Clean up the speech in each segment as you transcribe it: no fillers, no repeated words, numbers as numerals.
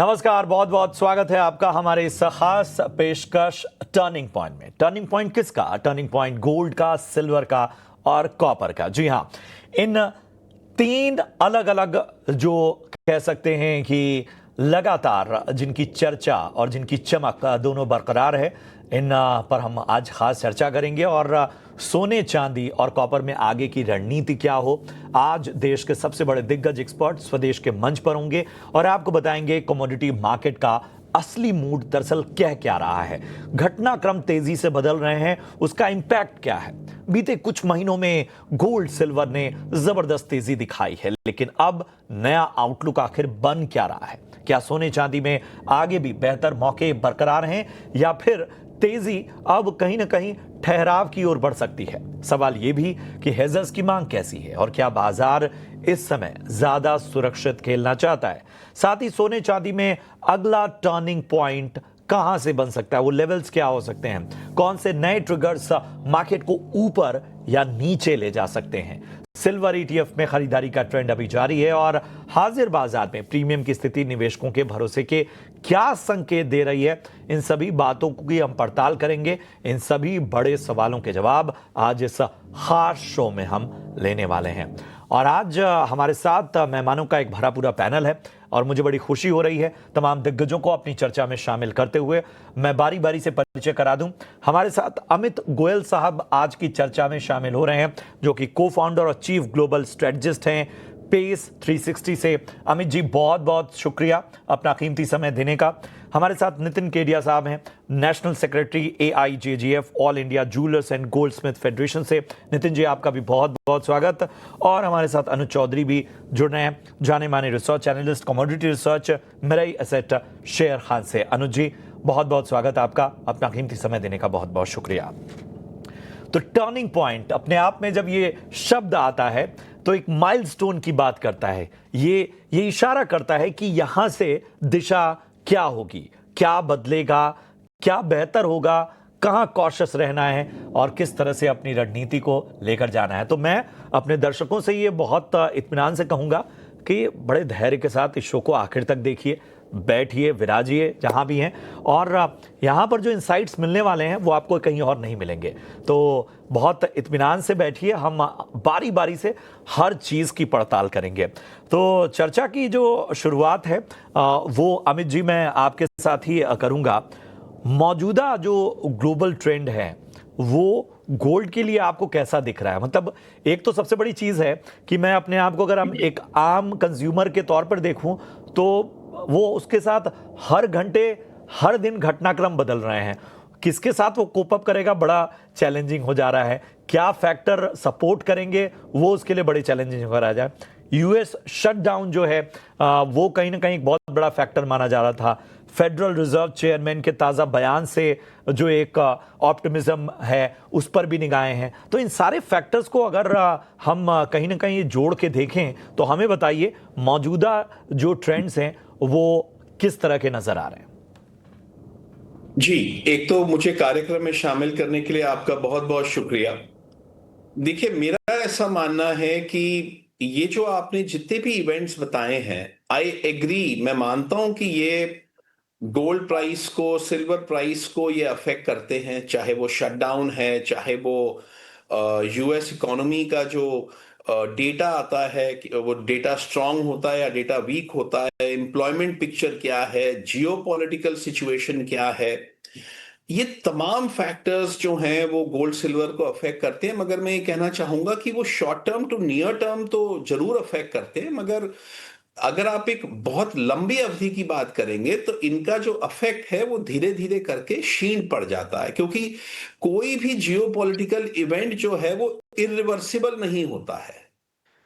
नमस्कार, बहुत बहुत स्वागत है आपका हमारे इस खास पेशकश टर्निंग पॉइंट में। टर्निंग पॉइंट किसका? टर्निंग पॉइंट गोल्ड का, सिल्वर का और कॉपर का। जी हां, इन तीन अलग अलग जो कह सकते हैं कि लगातार जिनकी चर्चा और जिनकी चमक दोनों बरकरार है, इन पर हम आज खास चर्चा करेंगे। और सोने, चांदी और कॉपर में आगे की रणनीति क्या हो, आज देश के सबसे बड़े दिग्गज एक्सपर्ट स्वदेश के मंच पर होंगे और आपको बताएंगे कमोडिटी मार्केट का असली मूड दरअसल कह क्या रहा है। घटनाक्रम तेजी से बदल रहे हैं, उसका इंपैक्ट क्या है। बीते कुछ महीनों में गोल्ड सिल्वर ने जबरदस्त तेजी दिखाई है, लेकिन अब नया आउटलुक आखिर बन क्या रहा है? क्या सोने चांदी में आगे भी बेहतर मौके बरकरार हैं या फिर तेजी अब कहीं ना कहीं ठहराव की ओर बढ़ सकती है? सवाल यह भी कि हेजर्स की मांग कैसी है और क्या बाजार इस समय ज्यादा सुरक्षित खेलना चाहता है। साथ ही सोने चांदी में अगला टर्निंग पॉइंट कहां से बन सकता है, वो लेवल्स क्या हो सकते हैं, कौन से नए ट्रिगर्स मार्केट को ऊपर या नीचे ले जा सकते हैं। सिल्वर ईटीएफ में खरीदारी का ट्रेंड अभी जारी है और हाजिर बाजार में प्रीमियम की स्थिति निवेशकों के भरोसे के क्या संकेत दे रही है, इन सभी बातों की हम पड़ताल करेंगे। इन सभी बड़े सवालों के जवाब आज इस खास शो में हम लेने वाले हैं। और आज हमारे साथ मेहमानों का एक भरा पूरा पैनल है और मुझे बड़ी खुशी हो रही है तमाम दिग्गजों को अपनी चर्चा में शामिल करते हुए। मैं बारी बारी से परिचय करा दूं। हमारे साथ अमित गोयल साहब आज की चर्चा में शामिल हो रहे हैं, जो कि को फाउंडर और चीफ ग्लोबल स्ट्रेटजिस्ट हैं पेस 360 से। अमित जी, बहुत बहुत शुक्रिया अपना कीमती समय देने का। हमारे साथ नितिन केडिया साहब हैं, national secretary AIJGF all India jewellers and gold Smith federation से। नितिन जी, आपका भी बहुत बहुत स्वागत। और हमारे साथ अनुज चौधरी भी जुड़ रहे हैं, जाने माने research analyst commodity research Mirae asset Sharekhan से। अनुज जी, बहुत बहुत स्वागत आपका, अपना कीमती समय देने का बहुत बहुत शुक्रिया। तो टर्निंग पॉइंट अपने आप में जब ये शब्द आता है तो एक माइलस्टोन की बात करता है। ये इशारा करता है कि यहां से दिशा क्या होगी, क्या बदलेगा, क्या बेहतर होगा, कहां कॉशियस रहना है और किस तरह से अपनी रणनीति को लेकर जाना है। तो मैं अपने दर्शकों से ये बहुत इत्मीनान से कहूंगा कि बड़े धैर्य के साथ इस शो को आखिर तक देखिए, बैठिए, विराजिए जहां भी हैं। और यहां पर जो इनसाइट्स मिलने वाले हैं वो आपको कहीं और नहीं मिलेंगे। तो बहुत इत्मीनान से बैठिए, हम बारी बारी से हर चीज़ की पड़ताल करेंगे। तो चर्चा की जो शुरुआत है वो अमित जी मैं आपके साथ ही करूंगा। मौजूदा जो ग्लोबल ट्रेंड है वो गोल्ड के लिए आपको कैसा दिख रहा है? मतलब एक तो सबसे बड़ी चीज़ है कि मैं अपने आप को अगर हम एक आम कंज्यूमर के तौर पर देखूं तो वो उसके साथ हर घंटे हर दिन घटनाक्रम बदल रहे हैं। किसके साथ वो कोप अप करेगा, बड़ा चैलेंजिंग हो जा रहा है। क्या फैक्टर सपोर्ट करेंगे, वो उसके लिए बड़े चैलेंजिंग हो रहा है। यूएस शटडाउन जो है वो कहीं ना कहीं एक बहुत बड़ा फैक्टर माना जा रहा था। फेडरल रिजर्व चेयरमैन के ताज़ा बयान से जो एक ऑप्टिमिज्म है उस पर भी निगाहें हैं। तो इन सारे फैक्टर्स को अगर हम कहीं ना कहीं जोड़ के देखें तो हमें बताइए मौजूदा जो ट्रेंड्स हैं वो किस तरह के नजर आ रहे हैं? जी, एक तो मुझे कार्यक्रम में शामिल करने के लिए आपका बहुत बहुत शुक्रिया। देखिए, मेरा ऐसा मानना है कि ये जो आपने जितने भी इवेंट्स बताए हैं, आई एग्री, मैं मानता हूं कि ये गोल्ड प्राइस को, सिल्वर प्राइस को ये अफेक्ट करते हैं, चाहे वो शटडाउन है, चाहे वो यूएस इकोनॉमी का जो डेटा आता है कि वो डेटा स्ट्रांग होता है या डेटा वीक होता है, एम्प्लॉयमेंट पिक्चर क्या है, जियोपॉलिटिकल सिचुएशन क्या है। ये तमाम फैक्टर्स जो हैं वो गोल्ड सिल्वर को अफेक्ट करते हैं, मगर मैं ये कहना चाहूंगा कि वो short term to near term तो जरूर अफेक्ट करते हैं, मगर अगर आप एक बहुत लंबी अवधि की बात करेंगे तो इनका जो अफेक्ट है वो धीरे धीरे करके क्षीण पड़ जाता है, क्योंकि कोई भी जियोपॉलिटिकल इवेंट जो है वो इरिवर्सिबल नहीं होता है।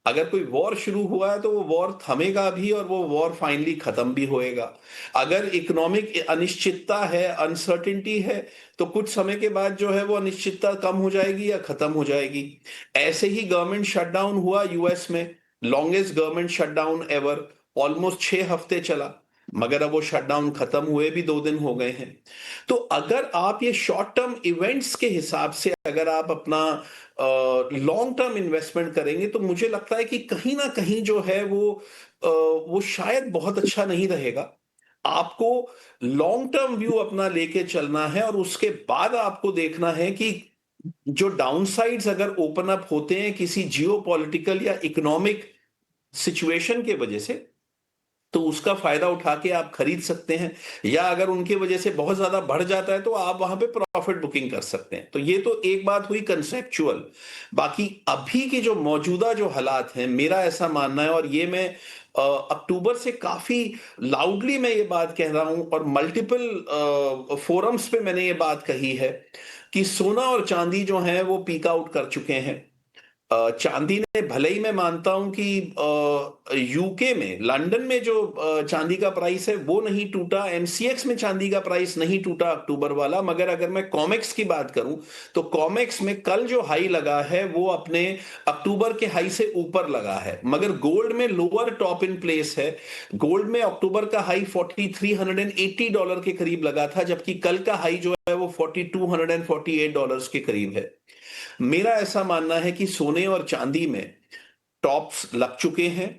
अगर कोई वॉर शुरू हुआ है तो वो वॉर थमेगा भी और वो वॉर फाइनली खत्म भी होएगा। अगर इकोनॉमिक अनिश्चितता है, अनसर्टिनिटी है, तो कुछ समय के बाद जो है वो अनिश्चितता कम हो जाएगी या खत्म हो जाएगी। ऐसे ही गवर्नमेंट शटडाउन हुआ यूएस में, longest government shutdown ever, almost 6 हफ्ते चला, मगर अब वो शटडाउन खत्म हुए भी 2 दिन हो गए हैं। तो अगर आप ये शॉर्ट टर्म इवेंट्स के हिसाब से अगर आप अपना लॉन्ग टर्म इन्वेस्टमेंट करेंगे तो मुझे लगता है कि कहीं ना कहीं जो है वो शायद बहुत अच्छा नहीं रहेगा। आपको लॉन्ग टर्म व्यू अपना लेके चलना है और उसके बाद आपको देखना है कि जो डाउनसाइड्स अगर ओपन अप होते हैं किसी जियोपॉलिटिकल या इकोनॉमिक सिचुएशन के वजह से, तो उसका फायदा उठा के आप खरीद सकते हैं, या अगर उनकी वजह से बहुत ज्यादा बढ़ जाता है तो आप वहां पे प्रॉफिट बुकिंग कर सकते हैं। तो ये तो एक बात हुई कंसेप्चुअल। बाकी अभी की जो मौजूदा जो हालात हैं, मेरा ऐसा मानना है, और ये मैं अक्टूबर से काफी लाउडली मैं ये बात कह रहा हूं और मल्टीपल फोरम्स पे मैंने ये बात कही है कि सोना और चांदी जो है वो पीक आउट कर चुके हैं। चांदी ने, भले ही मैं मानता हूं कि यूके में, लंदन में जो चांदी का प्राइस है वो नहीं टूटा, एमसीएक्स में चांदी का प्राइस नहीं टूटा अक्टूबर वाला, मगर अगर मैं कॉमेक्स की बात करूं तो कॉमेक्स में कल जो हाई लगा है वो अपने अक्टूबर के हाई से ऊपर लगा है, मगर गोल्ड में लोअर टॉप इन प्लेस है। गोल्ड में अक्टूबर का हाई $4380 के करीब लगा था, जबकि कल का हाई जो है वो $4248 के करीब है। मेरा ऐसा मानना है कि सोने और चांदी में टॉप्स लग चुके हैं।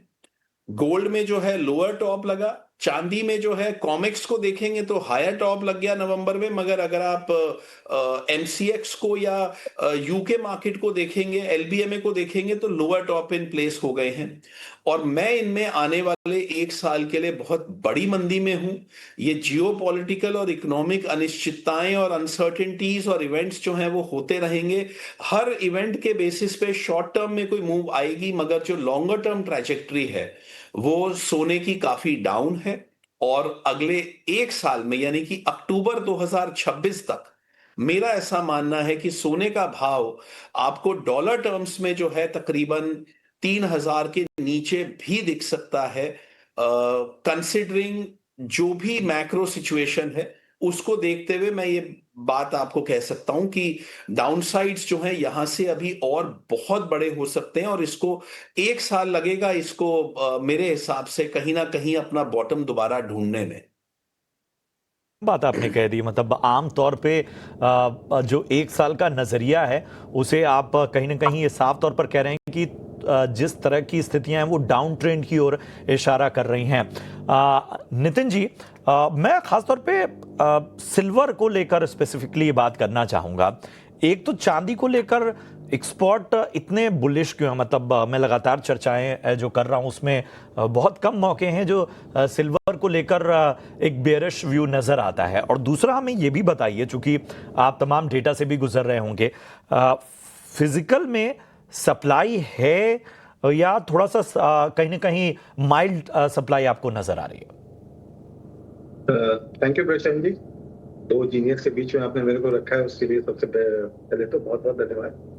गोल्ड में जो है लोअर टॉप लगा, चांदी में जो है कॉमेक्स को देखेंगे तो हायर टॉप लग गया नवंबर में, मगर अगर आप एमसीएक्स को या यूके मार्केट को देखेंगे, एलबीएमए को देखेंगे तो लोअर टॉप इन प्लेस हो गए हैं। और मैं इनमें आने वाले एक साल के लिए बहुत बड़ी मंदी में हूं। ये जियोपॉलिटिकल और इकोनॉमिक अनिश्चितताएं और अनसर्टेनिटीज और इवेंट्स जो हैं वो होते रहेंगे। हर इवेंट के बेसिस पे शॉर्ट टर्म में कोई मूव आएगी, मगर जो लॉन्गर टर्म ट्रैजेक्टरी है वो सोने की काफी डाउन है। और अगले एक साल में, यानी कि अक्टूबर 2026 तक, मेरा ऐसा मानना है कि सोने का भाव आपको डॉलर टर्म्स में जो है तकरीबन 3000 के नीचे भी दिख सकता है, कंसिडरिंग जो भी मैक्रो सिचुएशन है उसको देखते हुए मैं ये बात आपको कह सकता हूं कि डाउनसाइड्स जो हैं यहां से अभी और बहुत बड़े हो सकते हैं, और इसको एक साल लगेगा इसको मेरे हिसाब से कहीं ना कहीं अपना बॉटम दोबारा ढूंढने में। बात आपने कह दी, मतलब आम तौर पे जो एक साल का नजरिया है उसे आप कहीं ना कहीं ये साफ तौर पर कह रहे हैं कि जिस तरह की स्थितियां हैं वो डाउन ट्रेंड की ओर इशारा कर रही हैं। नितिन जी, मैं खासतौर पे सिल्वर को लेकर स्पेसिफिकली ये बात करना चाहूंगा। एक तो चांदी को लेकर एक्सपर्ट इतने बुलिश क्यों हैं? मतलब मैं लगातार चर्चाएं जो कर रहा हूं उसमें बहुत कम मौके हैं जो सिल्वर को लेकर एक बेयरिश व्यू नजर आता है। और दूसरा हमें ये भी बताइए, चूंकि आप तमाम डेटा से भी गुजर रहे होंगे, फिजिकल में सप्लाई है या थोड़ा सा कहीं ना कहीं माइल्ड सप्लाई आपको नजर आ रही है? Thank you Prashant ji. दो जीनियस के बीच में आपने मेरे को रखा है, उसके लिए सबसे पहले तो बहुत बहुत धन्यवाद।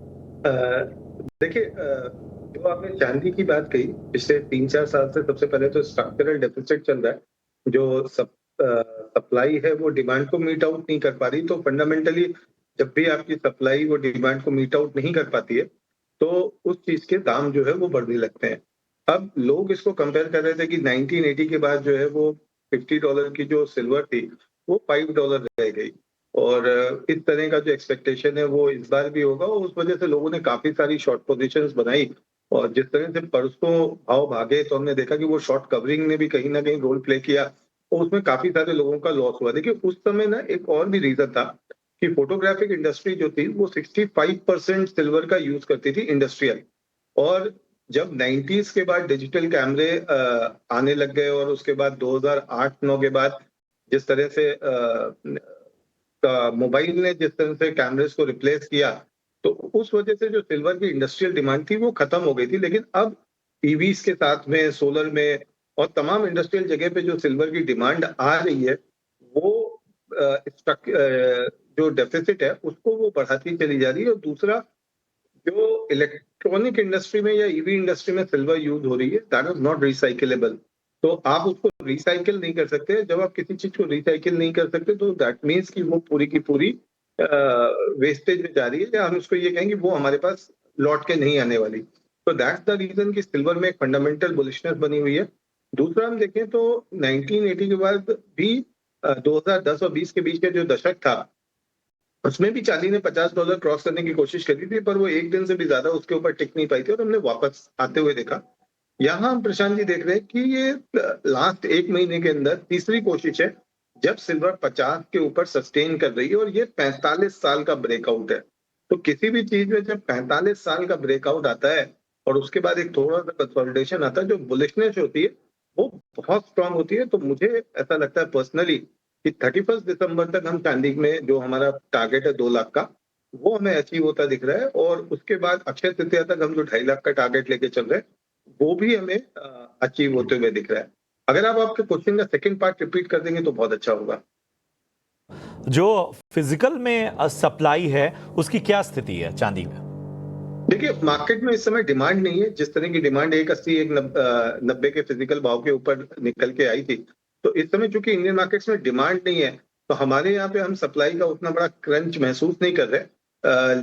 देखिए, जो आपने चांदी की बात कही, पिछले 3-4 साल से सबसे पहले तो स्ट्रक्चरल डेफिसिट चल रहा है। जो सप्लाई है वो डिमांड को मीट आउट नहीं कर पा रही। तो फंडामेंटली जब भी आपकी सप्लाई वो डिमांड को मीट आउट नहीं कर पाती है तो उस चीज के दाम जो है वो बढ़ने लगते हैं। अब लोग इसको कंपेयर कर रहे थे कि 1980 के बाद जो है वो $50 की जो सिल्वर थी वो $5 रह गई, और इस तरह का जो एक्सपेक्टेशन है वो इस बार भी होगा, और उस वजह से लोगों ने काफी सारी शॉर्ट पोजीशंस बनाई। और जिस तरह से परसों भाव भागे तो हमने देखा कि वो शॉर्ट कवरिंग ने भी कहीं ना कहीं रोल प्ले किया, और उसमें काफी सारे लोगों का लॉस हुआ। देखिए, उस समय ना एक और भी रीजन था कि फोटोग्राफिक इंडस्ट्री जो थी वो 65% सिल्वर का यूज करती थी, इंडस्ट्रियल। और जब 90s के बाद डिजिटल कैमरे आने लग गए, और उसके बाद 2008-9 के बाद जिस तरह से मोबाइल ने जिस तरह से कैमरेज को रिप्लेस किया, तो उस वजह से जो सिल्वर की इंडस्ट्रियल डिमांड थी वो खत्म हो गई थी। लेकिन अब ईवीज के साथ में, सोलर में और तमाम इंडस्ट्रियल जगह पे जो सिल्वर की डिमांड आ रही है वो जो डेफिसिट है उसको वो बढ़ाती चली जा रही है। और दूसरा, जो इलेक्ट्रॉनिक इंडस्ट्री में या ईवी इंडस्ट्री में सिल्वर यूज हो रही है, दैट इज नॉट रिसाइकलेबल। तो आप उसको रिसाइकिल नहीं कर सकते। जब आप किसी चीज को रिसाइकिल नहीं कर सकते तो दैट मीन्स कि वो पूरी की पूरी वेस्टेज में जा रही है, या हम उसको ये कहेंगे वो हमारे पास लौट के नहीं आने वाली। तो दैट्स द रीजन कि सिल्वर में एक फंडामेंटल बुलिशनेस बनी हुई है। दूसरा, हम देखें तो 1980 के बाद भी 2010 और 20 के बीच का जो दशक था उसमें भी चांदी ने $50 क्रॉस करने की कोशिश करी थी, पर वो एक दिन से भी ज्यादा उसके ऊपर टिक नहीं पाई थी और हमने वापस आते हुए देखा। यहाँ हम प्रशांत जी देख रहे हैं कि ये लास्ट 1 महीने के अंदर तीसरी कोशिश है जब सिल्वर 50 के ऊपर सस्टेन कर रही है, और ये 45 साल का ब्रेकआउट है। तो किसी भी चीज में जब 45 साल का ब्रेकआउट आता है और उसके बाद एक थोड़ा सा कंसोलिडेशन आता है, जो बुलिशनेस होती है वो बहुत स्ट्रांग होती है। तो मुझे ऐसा लगता है पर्सनली कि 31 दिसंबर तक हम चांदी में जो हमारा टारगेट है 2 लाख का, वो हमें अचीव होता दिख रहा है। और उसके बाद अक्षय तृतीया तक हम जो 2.5 लाख का टारगेट लेके चल रहे हैं, वो भी हमें अचीव होते हुए दिख रहा है। अगर आप आपके क्वेश्चन का सेकंड पार्ट रिपीट कर देंगे तो बहुत अच्छा होगा। जो फिजिकल में सप्लाई है उसकी क्या स्थिति है चांदी में? देखिए, मार्केट में इस समय डिमांड नहीं है। जिस तरह की डिमांड 180 190 के फिजिकल भाव के ऊपर निकल के आई थी, तो इस समय चूंकि इंडियन मार्केट्स में डिमांड नहीं है, तो हमारे यहाँ पे हम सप्लाई का उतना बड़ा क्रंच महसूस नहीं कर रहे।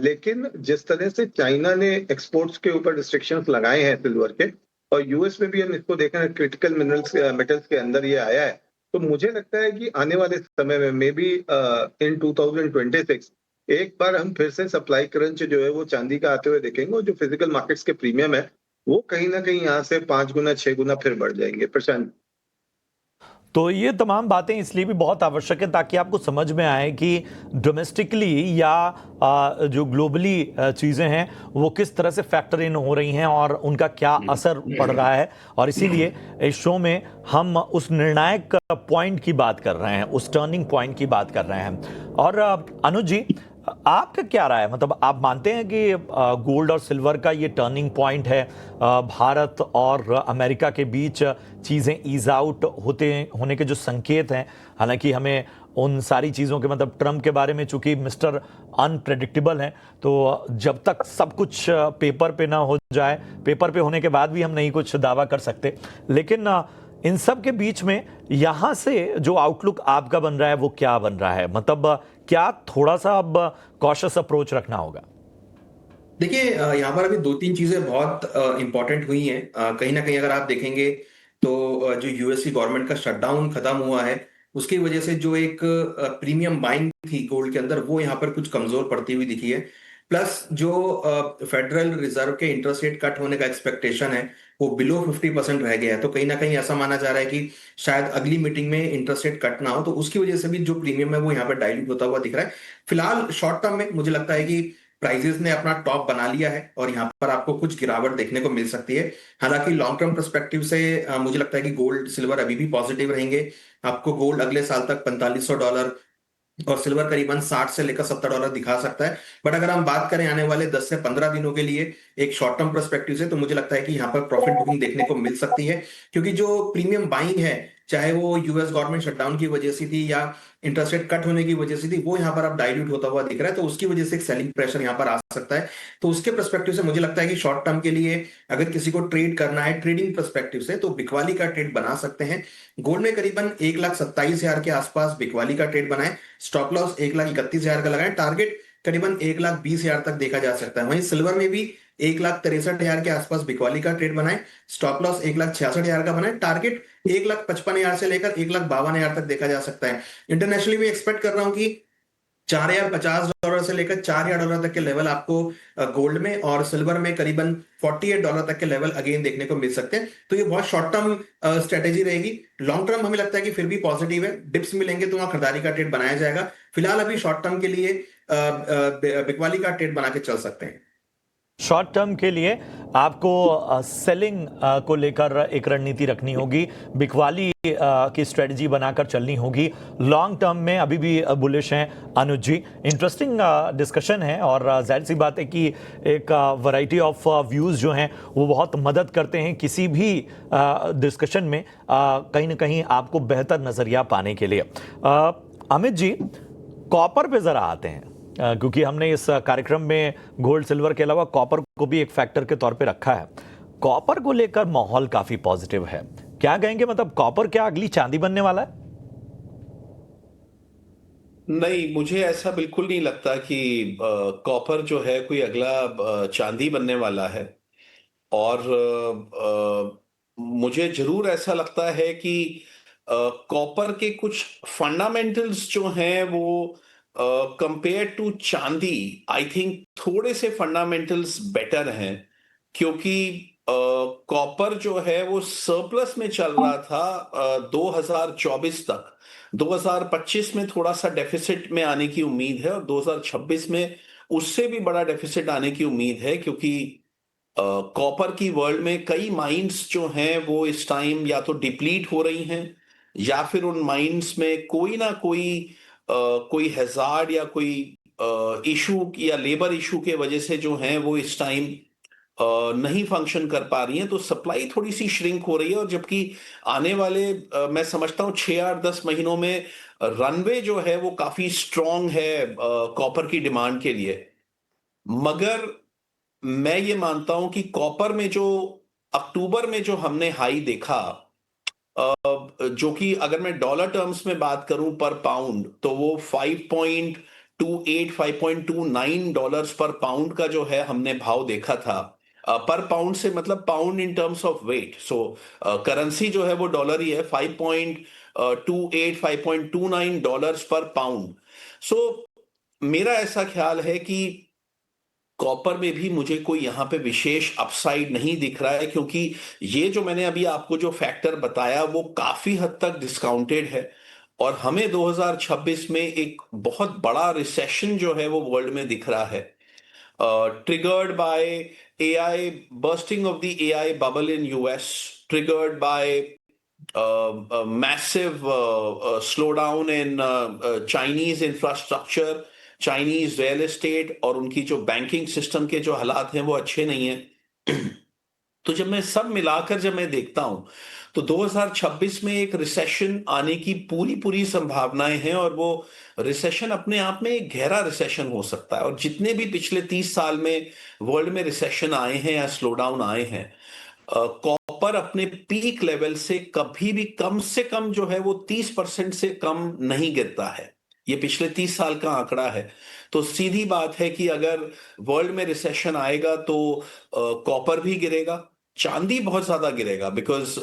लेकिन जिस तरह से चाइना ने एक्सपोर्ट्स के ऊपर रिस्ट्रिक्शंस लगाए हैं सिल्वर के, और यूएस में भी हम इसको देख रहे हैं, क्रिटिकल मिनरल्स मेटल्स के अंदर ये आया है, तो मुझे लगता है कि आने वाले समय में मे बी इन 2026 एक बार हम फिर से सप्लाई क्रंच जो है वो चांदी का आते हुए देखेंगे, और जो फिजिकल मार्केट्स के प्रीमियम है वो कहीं ना कहीं यहाँ से 5 गुना 6 गुना फिर बढ़ जाएंगे। प्रशांत, तो ये तमाम बातें इसलिए भी बहुत आवश्यक है ताकि आपको समझ में आए कि डोमेस्टिकली या जो ग्लोबली चीज़ें हैं वो किस तरह से फैक्टर इन हो रही हैं और उनका क्या असर पड़ रहा है। और इसीलिए इस शो में हम उस निर्णायक पॉइंट की बात कर रहे हैं, उस टर्निंग पॉइंट की बात कर रहे हैं। और अनुज जी, आपका क्या राय है? मतलब आप मानते हैं कि गोल्ड और सिल्वर का ये टर्निंग पॉइंट है, भारत और अमेरिका के बीच चीज़ें ईज आउट होने के जो संकेत हैं, हालांकि हमें उन सारी चीज़ों के मतलब ट्रम्प के बारे में चूंकि मिस्टर अनप्रेडिक्टेबल हैं, तो जब तक सब कुछ पेपर पे ना हो जाए, पेपर पे होने के बाद भी हम नहीं कुछ दावा कर सकते। लेकिन इन सब के बीच में यहाँ से जो आउटलुक आपका बन रहा है वो क्या बन रहा है? मतलब क्या थोड़ा सा अब कॉशियस अप्रोच रखना होगा? देखिए, यहाँ पर अभी 2-3 चीजें बहुत इंपॉर्टेंट हुई हैं। कहीं ना कहीं अगर आप देखेंगे तो जो यूएस की गवर्नमेंट का शटडाउन खत्म हुआ है, उसकी वजह से जो एक प्रीमियम बाइंग थी गोल्ड के अंदर, वो यहाँ पर कुछ कमजोर पड़ती हुई दिखी है। प्लस जो फेडरल रिजर्व के इंटरेस्ट रेट कट होने का एक्सपेक्टेशन है, वो बिलो 50% रह गया है। तो कहीं ना कहीं ऐसा माना जा रहा है कि शायद अगली मीटिंग में इंटरेस्ट रेट कट ना हो, तो उसकी वजह से भी जो प्रीमियम है वो यहाँ पर डाइल्यूट होता हुआ दिख रहा है। फिलहाल शॉर्ट टर्म में मुझे लगता है कि प्राइजेस ने अपना टॉप बना लिया है और यहाँ पर आपको कुछ गिरावट देखने को मिल सकती है। हालांकि लॉन्ग टर्म पर्सपेक्टिव से मुझे लगता है कि गोल्ड सिल्वर अभी भी पॉजिटिव रहेंगे। आपको गोल्ड अगले साल तक $4500 और सिल्वर करीबन 60 से लेकर $70 दिखा सकता है। बट अगर हम बात करें आने वाले 10 से 15 दिनों के लिए एक शॉर्ट टर्म पर्सपेक्टिव से, तो मुझे लगता है कि यहाँ पर प्रॉफिट बुकिंग देखने को मिल सकती है, क्योंकि जो प्रीमियम बाइंग है, चाहे वो यूएस गवर्नमेंट शटडाउन की वजह से थी या इंटरेस्ट रेट कट होने की वजह से थी, वो यहाँ पर अब डाइल्यूट होता हुआ दिख रहा है। तो उसकी वजह से एक सेलिंग प्रेशर यहाँ पर आ सकता है। तो उसके पर्सपेक्टिव से मुझे लगता है कि शॉर्ट टर्म के लिए अगर किसी को ट्रेड करना है ट्रेडिंग पर्सपेक्टिव से, तो बिकवाली का ट्रेड बना सकते हैं। गोल्ड में करीबन 1,27,000 के आसपास बिकवाली का ट्रेड बनाए, स्टॉप लॉस 1,31,000 का लगाएं, टारगेट करीबन 1,20,000 तक देखा जा सकता है। वहीं सिल्वर में भी 1,63,000 के आसपास बिकवाली का ट्रेड बनाए, स्टॉप लॉस 1,66,000 का बनाए, टारगेट 1,55,000 से लेकर 1,52,000 तक देखा जा सकता है। इंटरनेशनली भी एक्सपेक्ट कर रहा हूं कि $4,050 से लेकर $4,000 तक के लेवल आपको गोल्ड में और सिल्वर में करीबन $48 तक के लेवल अगेन देखने को मिल सकते हैं। तो ये बहुत शॉर्ट टर्म स्ट्रेटेजी रहेगी। लॉन्ग टर्म हमें लगता है कि फिर भी पॉजिटिव है। डिप्स मिलेंगे तो वहां खरीदारी का ट्रेड बनाया जाएगा। फिलहाल अभी शॉर्ट टर्म के लिए बिकवाली का ट्रेड बना के चल सकते हैं। शॉर्ट टर्म के लिए आपको सेलिंग को लेकर एक रणनीति रखनी होगी, बिकवाली की स्ट्रेटजी बनाकर चलनी होगी। लॉन्ग टर्म में अभी भी बुलिश हैं अनुज जी। इंटरेस्टिंग डिस्कशन है और जाहिर सी बात है कि एक वैरायटी ऑफ व्यूज़ जो हैं वो बहुत मदद करते हैं किसी भी डिस्कशन में कहीं ना कहीं आपको बेहतर नज़रिया पाने के लिए। अमित जी, कॉपर पे ज़रा आते हैं, क्योंकि हमने इस कार्यक्रम में गोल्ड सिल्वर के अलावा कॉपर को भी एक फैक्टर के तौर पे रखा है। कॉपर को लेकर माहौल काफी पॉजिटिव है, क्या कहेंगे? मतलब कॉपर क्या अगली चांदी बनने वाला है? नहीं, मुझे ऐसा बिल्कुल नहीं लगता कि कॉपर जो है कोई अगला चांदी बनने वाला है। और मुझे जरूर ऐसा लगता है कि कॉपर के कुछ फंडामेंटल्स जो हैं वो कंपेयर टू चांदी, आई थिंक थोड़े से फंडामेंटल्स बेटर हैं, क्योंकि कॉपर जो है वो सरप्लस में चल रहा था 2024 तक। 2025 में थोड़ा सा डेफिसिट में आने की उम्मीद है और 2026 में उससे भी बड़ा डेफिसिट आने की उम्मीद है, क्योंकि कॉपर की वर्ल्ड में कई माइंस जो हैं वो इस टाइम या तो डिप्लीट हो रही हैं, या फिर उन माइंस में कोई ना कोई कोई हैजार्ड या कोई इशू या लेबर इशू के वजह से जो हैं वो इस टाइम नहीं फंक्शन कर पा रही हैं, तो सप्लाई थोड़ी सी श्रिंक हो रही है। और जबकि आने वाले मैं समझता हूं 6-8-10 महीनों में रनवे जो है वो काफी स्ट्रांग है कॉपर की डिमांड के लिए। मगर मैं ये मानता हूं कि कॉपर में जो अक्टूबर में जो हमने हाई देखा, जो कि अगर मैं डॉलर टर्म्स में बात करूं पर पाउंड, तो वो 5.28 $5.29 पर पाउंड का जो है हमने भाव देखा था। पर पाउंड से मतलब pound in terms of weight, so currency जो है वो डॉलर ही है। 5.28 $5.29 पर पाउंड। सो मेरा ऐसा ख्याल है कि कॉपर में भी मुझे कोई यहां पे विशेष अपसाइड नहीं दिख रहा है, क्योंकि ये जो मैंने अभी आपको जो फैक्टर बताया वो काफी हद तक डिस्काउंटेड है। और हमें 2026 में एक बहुत बड़ा रिसेशन जो है वो वर्ल्ड में दिख रहा है, triggered by AI, bursting of the AI bubble in US, triggered by massive slowdown in Chinese infrastructure, Chinese real estate, और उनकी जो बैंकिंग सिस्टम के जो हालात हैं वो अच्छे नहीं हैं। तो जब मैं सब मिलाकर जब मैं देखता हूं, तो 2026 में एक रिसेशन आने की पूरी पूरी संभावनाएं हैं, और वो रिसेशन अपने आप में एक गहरा रिसेशन हो सकता है। और जितने भी पिछले 30 साल में वर्ल्ड में रिसेशन आए हैं या स्लो डाउन आए हैं, कॉपर अपने पीक लेवल से कभी भी कम से कम जो है वो 30% से कम नहीं गिरता है। ये पिछले 30 साल का आंकड़ा है। तो सीधी बात है कि अगर वर्ल्ड में रिसेशन आएगा तो कॉपर भी गिरेगा, चांदी बहुत ज्यादा गिरेगा, बिकॉज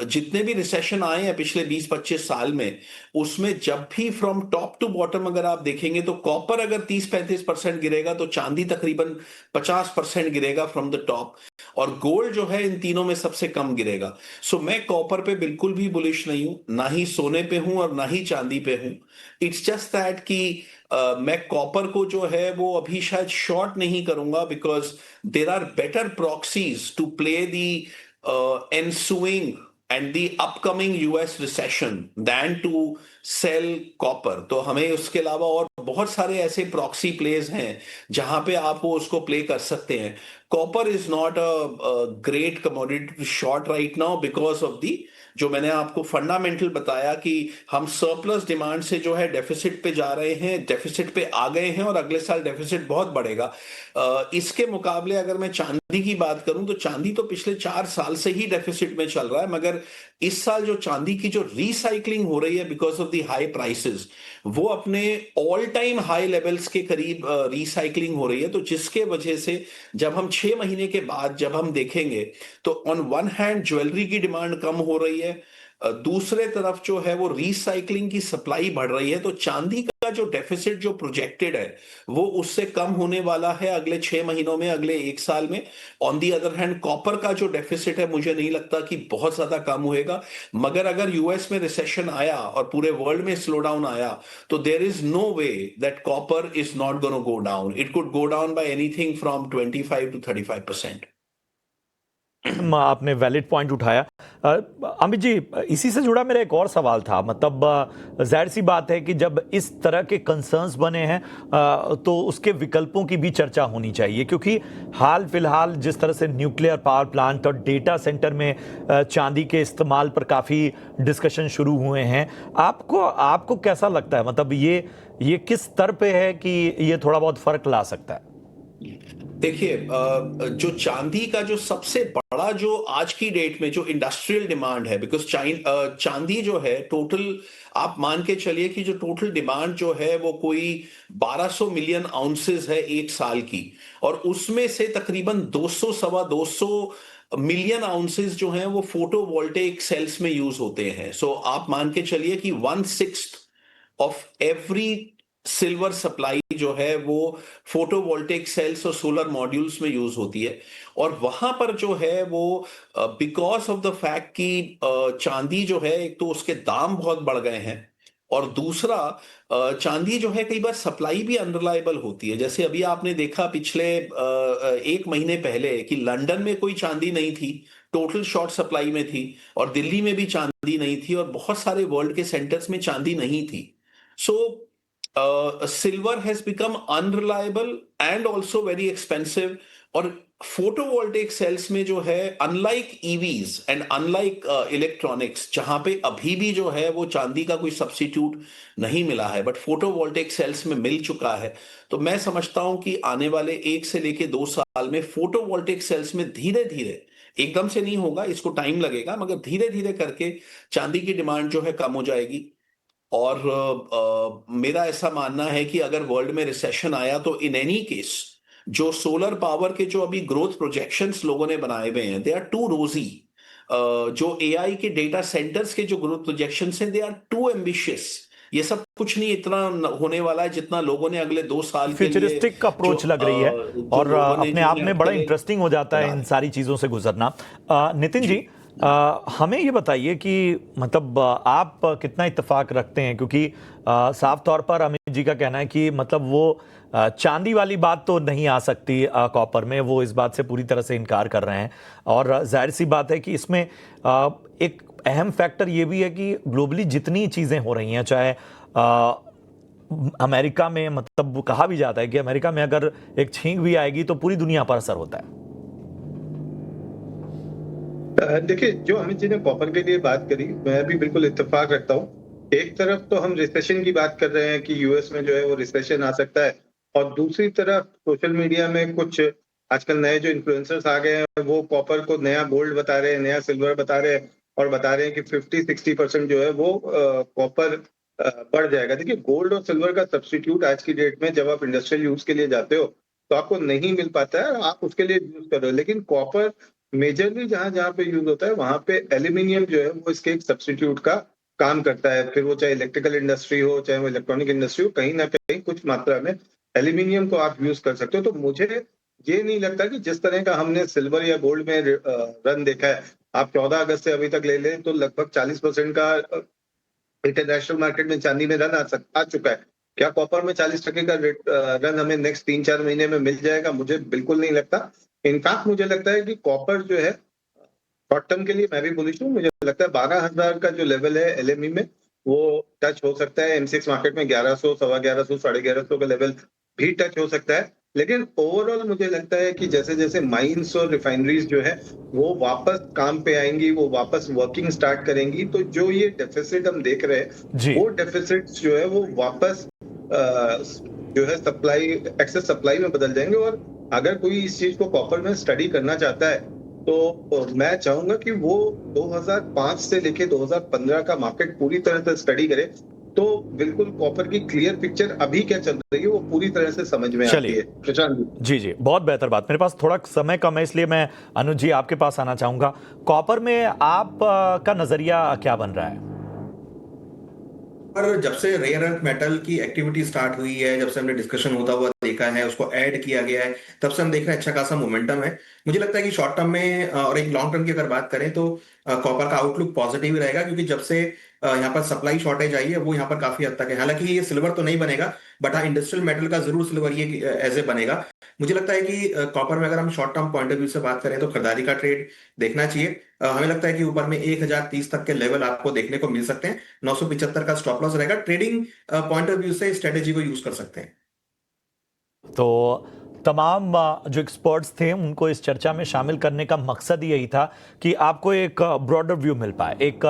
जितने भी रिसेशन आए हैं पिछले 20-25 साल में, उसमें जब भी फ्रॉम टॉप टू बॉटम अगर आप देखेंगे तो कॉपर अगर 30-35% गिरेगा तो चांदी तकरीबन 50% गिरेगा फ्रॉम द टॉप, और गोल्ड जो है इन तीनों में सबसे कम गिरेगा। सो मैं कॉपर पे बिल्कुल भी बुलिश नहीं हूं, ना ही सोने पे हूं और ना ही चांदी पे हूं। इट्स जस्ट दैट कि मैं कॉपर को जो है वो अभी शायद शॉर्ट नहीं करूंगा, because there are better proxies to play the ensuing and the upcoming US recession than to sell copper। तो हमें उसके अलावा और बहुत सारे ऐसे प्रॉक्सी प्लेज हैं जहां पे आप वो उसको प्ले कर सकते हैं। Copper is not a great commodity short right now because of the जो मैंने आपको फंडामेंटल बताया कि हम सरप्लस डिमांड से जो है डेफिसिट पे जा रहे हैं, डेफिसिट पे आ गए हैं, और अगले साल डेफिसिट बहुत बढ़ेगा। इसके मुकाबले अगर मैं चांदी की बात करूं तो चांदी तो पिछले 4 साल से ही डेफिसिट में चल रहा है, मगर इस साल जो चांदी की जो रिसाइकलिंग हो रही है because of the high prices, वो अपने ऑल टाइम हाई लेवल्स के करीब रिसाइकलिंग हो रही है। तो जिसके वजह से जब हम 6 महीने के बाद जब हम देखेंगे तो ऑन वन हैंड ज्वेलरी की डिमांड कम हो रही है, दूसरे तरफ जो है वो रिसाइकलिंग की सप्लाई बढ़ रही है। तो चांदी का जो डेफिसिट जो प्रोजेक्टेड है वो उससे कम होने वाला है अगले 6 महीनों में, अगले 1 साल में। On the other hand copper का जो डेफिसिट है मुझे नहीं लगता कि बहुत ज्यादा कम होएगा। मगर अगर यूएस में रिसेशन आया और पूरे वर्ल्ड में स्लो डाउन आया तो there is no way that copper is not gonna go down. It could go down by anything from 25 to 35%। आपने वैलिड पॉइंट उठाया। अमित जी, इसी से जुड़ा मेरा एक और सवाल था। मतलब जाहिर सी बात है कि जब इस तरह के कंसर्न्स बने हैं तो उसके विकल्पों की भी चर्चा होनी चाहिए, क्योंकि हाल फिलहाल जिस तरह से न्यूक्लियर पावर प्लांट और डेटा सेंटर में चांदी के इस्तेमाल पर काफ़ी डिस्कशन शुरू हुए हैं, आपको कैसा लगता है? मतलब ये किस स्तर पे है कि ये थोड़ा बहुत फर्क ला सकता है? देखिए, जो चांदी का जो सबसे बड़ा जो आज की डेट में जो इंडस्ट्रियल डिमांड है, बिकॉज चांदी जो है टोटल, आप मान के चलिए कि जो टोटल डिमांड जो है वो कोई 1200 मिलियन आउंसेस है 1 साल की, और उसमें से तकरीबन 200-250 मिलियन आउंसेस जो हैं वो फोटोवोल्टेइक सेल्स में यूज होते हैं। सो आप मान के चलिए कि 1/6 of every सिल्वर सप्लाई जो है वो फोटोवोल्टेक सेल्स और सोलर मॉड्यूल्स में यूज होती है। और वहां पर जो है वो बिकॉज ऑफ द फैक्ट कि चांदी जो है, एक तो उसके दाम बहुत बढ़ गए हैं, और दूसरा चांदी जो है कई बार सप्लाई भी अनरिलायबल होती है। जैसे अभी आपने देखा पिछले 1 महीने पहले कि लंदन में कोई चांदी नहीं थी, टोटल शॉर्ट सप्लाई में थी, और दिल्ली में भी चांदी नहीं थी, और बहुत सारे वर्ल्ड के सेंटर्स में चांदी नहीं थी। सो silver has become unreliable and also very expensive। और फोटोवोल्टेक सेल्स में जो है, unlike EVs and unlike electronics, जहां पे अभी भी जो है वो चांदी का कोई सब्स्टिट्यूट नहीं मिला है, बट फोटोवोल्टेक सेल्स में मिल चुका है। तो मैं समझता हूं कि आने वाले 1 से लेके 2 साल में फोटोवोल्टेक सेल्स में धीरे धीरे, एकदम से नहीं होगा, इसको टाइम लगेगा, मगर धीरे धीरे करके चांदी की डिमांड जो है कम हो जाएगी। और मेरा ऐसा मानना है कि अगर वर्ल्ड में रिसेशन आया तो इन एनी केस जो सोलर पावर के जो अभी ग्रोथ प्रोजेक्शंस लोगों ने बनाए हुए हैं, दे आर टू रोजी। जो एआई के डेटा सेंटर्स के जो ग्रोथ प्रोजेक्शंस हैं, दे आर टू एम्बिशियस। ये सब कुछ नहीं इतना होने वाला है जितना लोगों ने अगले 2 साल के लिए फ्यूचरिस्टिक अप्रोच लग रही है, और अपने आप में बड़ा इंटरेस्टिंग हो जाता है इन सारी चीजों से गुजरना। नितिन जी, हमें ये बताइए कि मतलब आप कितना इत्तेफाक रखते हैं, क्योंकि साफ तौर पर अमित जी का कहना है कि मतलब वो चांदी वाली बात तो नहीं आ सकती कॉपर में, वो इस बात से पूरी तरह से इनकार कर रहे हैं। और जाहिर सी बात है कि इसमें एक अहम फैक्टर ये भी है कि ग्लोबली जितनी चीज़ें हो रही हैं, चाहे अमेरिका में, मतलब कहा भी जाता है कि अमेरिका में अगर एक छींक भी आएगी तो पूरी दुनिया पर असर होता है। देखिए, जो अमित जी ने कॉपर के लिए बात करी, मैं भी बिल्कुल इत्तेफाक रखता हूँ। एक तरफ तो हम रिसेशन की बात कर रहे हैं कि यूएस में जो है वो रिसेशन आ सकता है, और दूसरी तरफ सोशल मीडिया में कुछ आजकल नए जो इन्फ्लुएंसर्स आ गए हैं वो कॉपर को नया गोल्ड बता रहे हैं, नया सिल्वर बता रहे हैं, और बता रहे हैं कि 50-60% जो है वो कॉपर बढ़ जाएगा। देखिए, गोल्ड और सिल्वर का सब्स्टिट्यूट आज की डेट में जब आप इंडस्ट्रियल यूज के लिए जाते हो तो आपको नहीं मिल पाता है, आप उसके लिए यूज कर रहे हो। लेकिन कॉपर मेजरली जहां जहां पे यूज होता है वहां पे एल्यूमिनियम जो है वो इसके एक सब्स्टिट्यूट का काम करता है। फिर वो चाहे इलेक्ट्रिकल इंडस्ट्री हो, चाहे वो इलेक्ट्रॉनिक इंडस्ट्री हो, कहीं ना कहीं कुछ मात्रा में एल्यूमिनियम को आप यूज कर सकते हो। तो मुझे ये नहीं लगता कि जिस तरह का हमने सिल्वर या गोल्ड में रन देखा है, आप 14 अगस्त से अभी तक ले लें तो लगभग 40% का इंटरनेशनल मार्केट में चांदी में रन आ चुका है। क्या कॉपर में 40% का रन हमें नेक्स्ट 3-4 महीने में मिल जाएगा? मुझे बिल्कुल नहीं लगता। इनफैक्ट मुझे लगता है कि कॉपर जो है शॉर्ट टर्म के लिए मैं भी बुलिश हूँ। मुझे लगता है 12,000 का जो लेवल है एलएमई में वो टच हो सकता है। एमसीएक्स मार्केट में 1100, 1150, 1150 का लेवल भी टच हो सकता है। लेकिन ओवरऑल मुझे लगता है कि जैसे जैसे माइंस और रिफाइनरीज जो है वो वापस काम पे आएंगी, वो वापस वर्किंग स्टार्ट करेंगी, तो जो ये डेफिसिट हम देख रहे हैं वो डेफिसिट जो है वो वापस जो है सप्लाई, एक्सेस सप्लाई में बदल जाएंगे। और अगर कोई इस चीज को कॉपर में स्टडी करना चाहता है तो मैं चाहूंगा कि वो 2005 से लेके 2015 का मार्केट पूरी तरह से स्टडी करे, तो बिल्कुल कॉपर की क्लियर पिक्चर अभी क्या चल रही है वो पूरी तरह से समझ में आती है। प्रशांत जी जी, बहुत बेहतर बात। मेरे पास थोड़ा समय कम है, इसलिए मैं अनुज जी आपके पास आना चाहूंगा। कॉपर में आप का नजरिया क्या बन रहा है? पर जब से रेयर अर्थ मेटल की एक्टिविटी स्टार्ट हुई है, जब से हमने डिस्कशन होता हुआ देखा है, उसको ऐड किया गया है, तब से हम देख रहे हैं अच्छा खासा मोमेंटम है। मुझे लगता है कि शॉर्ट टर्म में और एक लॉन्ग टर्म की अगर बात करें तो कॉपर का आउटलुक पॉजिटिव ही रहेगा, क्योंकि जब से यहाँ पर सप्लाई शॉर्टेज आई है वो यहाँ पर काफी हद तक है। हालांकि ये सिल्वर तो नहीं बनेगा, बट हाँ इंडस्ट्रियल मेटल का जरूर सिल्वर ये एज ए बनेगा। मुझे लगता है कि कॉपर में अगर हम short term point of view से बात करें तो खरीदारी का ट्रेड देखना चाहिए। हमें लगता है कि ऊपर में 1030 तक के लेवल आपको देखने को मिल सकते हैं। 975 का स्टॉप लॉस रहेगा। ट्रेडिंग पॉइंट ऑफ व्यू से स्ट्रेटेजी को यूज कर सकते हैं। तो तमाम जो एक्सपर्ट्स थे उनको इस चर्चा में शामिल करने का मकसद यही था कि आपको एक ब्रॉडर व्यू मिल पाए, एक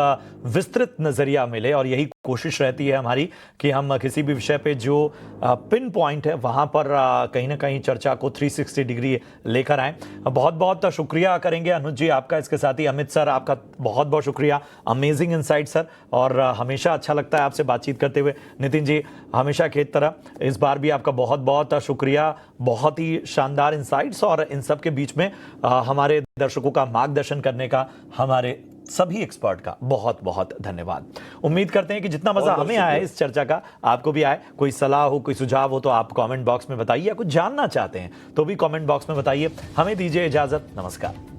विस्तृत नज़रिया मिले, और यही कोशिश रहती है हमारी कि हम किसी भी विषय पे जो पिन पॉइंट है वहाँ पर कहीं ना कहीं चर्चा को 360 डिग्री लेकर आएँ। बहुत बहुत शुक्रिया करेंगे अनुज जी आपका, इसके साथ ही अमित सर आपका बहुत बहुत शुक्रिया। अमेजिंग इनसाइट सर, और हमेशा अच्छा लगता है आपसे बातचीत करते हुए। नितिन जी, हमेशा की तरह इस बार भी आपका बहुत बहुत शुक्रिया। बहुत ही शानदार इनसाइट्स, और इन सब के बीच में हमारे दर्शकों का मार्गदर्शन करने का हमारे सभी एक्सपर्ट का बहुत बहुत धन्यवाद। उम्मीद करते हैं कि जितना मजा बहुत-बहुत हमें आया है शुक्रिया। इस चर्चा का, आपको भी आए। कोई सलाह हो, कोई सुझाव हो तो आप कमेंट बॉक्स में बताइए, या कुछ जानना चाहते हैं तो भी कमेंट बॉक्स में बताइए। हमें दीजिए इजाजत, नमस्कार।